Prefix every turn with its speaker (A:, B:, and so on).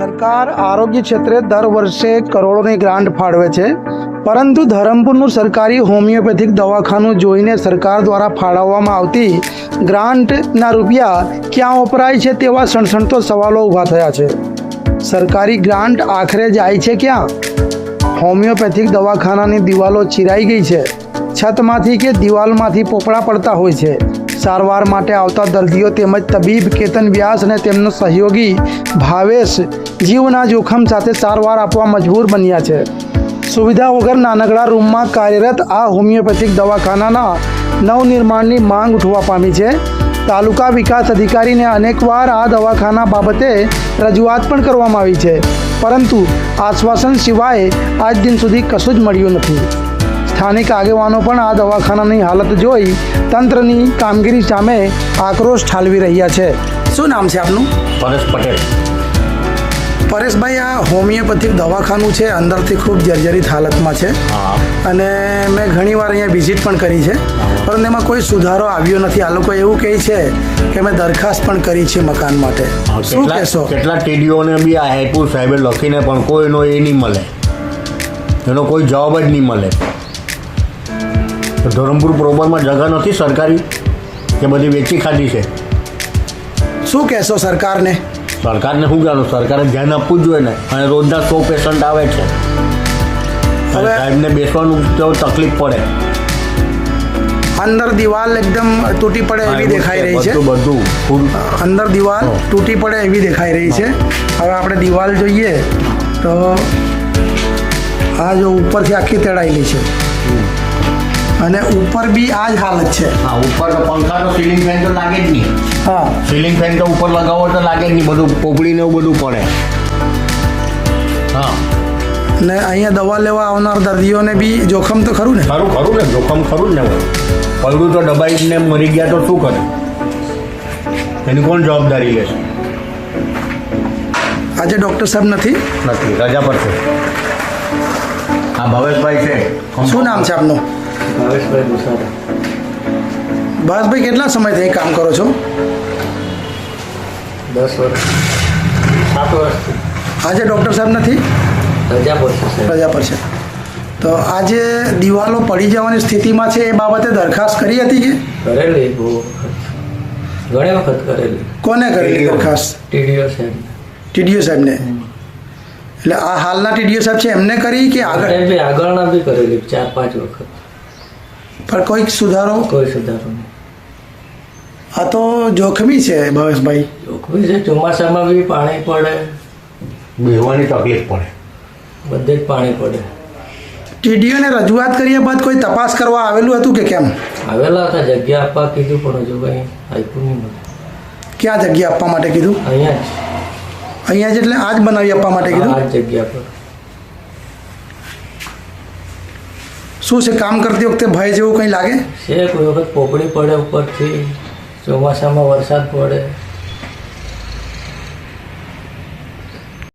A: સરકાર આરોગ્ય ક્ષેત્રે દર વર્ષે કરોડોની ગ્રાન્ટ ફાળવે છે, પરંતુ ધરમપુરનું સરકારી હોમિયોપેથિક દવાખાનું જોઈને સરકાર દ્વારા ફાળવવામાં આવતી ગ્રાન્ટના રૂપિયા ક્યાં વપરાય છે તેવા સણસણતો સવાલો ઊભા થયા છે। સરકારી ગ્રાન્ટ આખરે જાય છે ક્યાં? હોમિયોપેથિક દવાખાનાની દિવાલો ચિરાઈ ગઈ છે, છતમાંથી કે દિવાલમાંથી પોપડા પડતા હોય છે। સારવાર માટે આવતા દર્દીઓ તેમજ તબીબ કેતન વ્યાસ અને તેમનો સહયોગી ભાવેશ જીવના જોખમ સાથે સારવાર આપવા મજબૂર બન્યા છે। સુવિધા વગર નાનકડા રૂમમાં કાર્યરત આ હોમિયોપેથિક દવાખાનાના નવનિર્માણની માંગ ઉઠવા પામી છે। તાલુકા વિકાસ અધિકારીને અનેકવાર આ દવાખાના બાબતે રજૂઆત પણ કરવામાં આવી છે, પરંતુ આશ્વાસન સિવાય આજ દિન સુધી કશું જ મળ્યું નથી। સ્થાનિક આગેવાનો પણ આ દવાખાનાની હાલત જોઈ તંત્રની કામગીરી સામે આક્રોશ ઠાલવી રહ્યા છે। શું નામ છે આપનું?
B: પરેશ પટેલ।
A: પરેશભાઈ, આ હોમિયોપેથિક દવાખાનું છે, અંદરથી ખૂબ જર્જરિત હાલતમાં છે અને મેં ઘણીવાર અહીંયા વિઝિટ પણ કરી છે, પરંતુ એમાં કોઈ સુધારો આવ્યો નથી। આ લોકો એવું કહે છે કે મેં દરખાસ્ત પણ કરી છે મકાન માટે। શું કહેશો?
B: કેટલા ટીડીઓને બી આ હેતુ સાહેબે લખીને પણ કોઈનો એ નહીં મળે, એનો કોઈ જવાબ જ નહીં મળે। ધરમપુર પ્રોપરમાં જગા નથી સરકારી કે બધી વેચી ખાધી છે।
A: શું કહેશો સરકારને?
B: સરકારને શું કહેવાનું? સરકારે ધ્યાન આપવું જ જોઈએ ને। અને રોજના 100 પેશન્ટ આવે છે, હવે સાહેબને બેસવાનું તો તકલીફ પડે।
A: અંદર દિવાલ એકદમ તૂટી પડે એવી દેખાઈ રહી છે,
B: બધું
A: અંદર દિવાલ તૂટી પડે એવી દેખાઈ રહી છે। હવે આપણે દિવાલ જોઈએ તો આ જો ઉપરથી આખી તેડાયેલી છે અને ઉપર બી આ જ હાલત છે।
B: હા, ઉપર તો પંખા તો સીલિંગ ફેન તો લાગે જ નહીં।
A: હા,
B: સીલિંગ ફેન તો ઉપર લગાવો તો લાગે જ નહીં, બધું પોપડીને એવું બધું પડે। હા,
A: ને અહીંયા દવા લેવા આવનાર દર્દીઓને બી જોખમ તો ખરું ને?
B: ખરું ને, જોખમ ખરું ને। પડ્યું તો દબાઈને મરી ગયા તો શું કરે? એની કોણ જવાબદારી લેશે?
A: આજે ડૉક્ટર સાહેબ નથી?
B: નથી, રજા પર છે। હા, ભાવેશભાઈ છે।
A: શું નામ છે આપનું?
C: ભાવેશભાઈ મુસારા।
A: ભાવેશભાઈ, કેટલા સમયથી કામ કરો છો?
C: 10 વર્ષ, 7 વર્ષથી
A: આજે ડૉક્ટર સાહેબ નથી?
C: રજા પર છે સાહેબ।
A: રજા પર છે। તો આજે દિવાલો પડી જવાની સ્થિતિમાં છે, એ બાબતે દરખાસ્ત કરી હતી કે?
C: કરેલી, બહુ વખત, ઘણી વખત કરેલી।
A: કોને કરેલી દરખાસ્ત?
C: ટીડીઓ સાહેબ,
A: ટીડીઓ સાહેબને? એટલે આ હાલના ટીડીઓ સાહેબ છે એમને કરી કે આગળ?
C: બી આગળના બી કરેલી 4-5 વખત,
A: પણ કોઈ સુધારો?
C: કોઈ સુધારો નહીં।
A: આ તો જોખમી છે ભાવેશભાઈ।
C: જોખમી છે, ચોમાસામાં બી પાણી પડે,
B: બેહવાની તકલીફ પડે,
C: બધે જ પાણી પડે।
A: ટીડીઓને રજૂઆત કર્યા બાદ કોઈ તપાસ કરવા આવેલું હતું કે કેમ?
C: આવેલા હતા, જગ્યા આપવા કીધું, પણ હજુ કંઈ આપ્યું નહીં મને।
A: ક્યાં જગ્યા આપવા માટે કીધું?
C: અહીંયા જ,
A: અહીંયા જ એટલે આજ બનાવી આપવા માટે કીધું?
C: આ જ જગ્યા પર।
A: શું છે, કામ કરતી વખતે ભય જેવું કંઈ લાગે
C: છે, કોઈ વખત પોપડી પડે ઉપરથી, ચોમાસામાં વરસાદ પડે।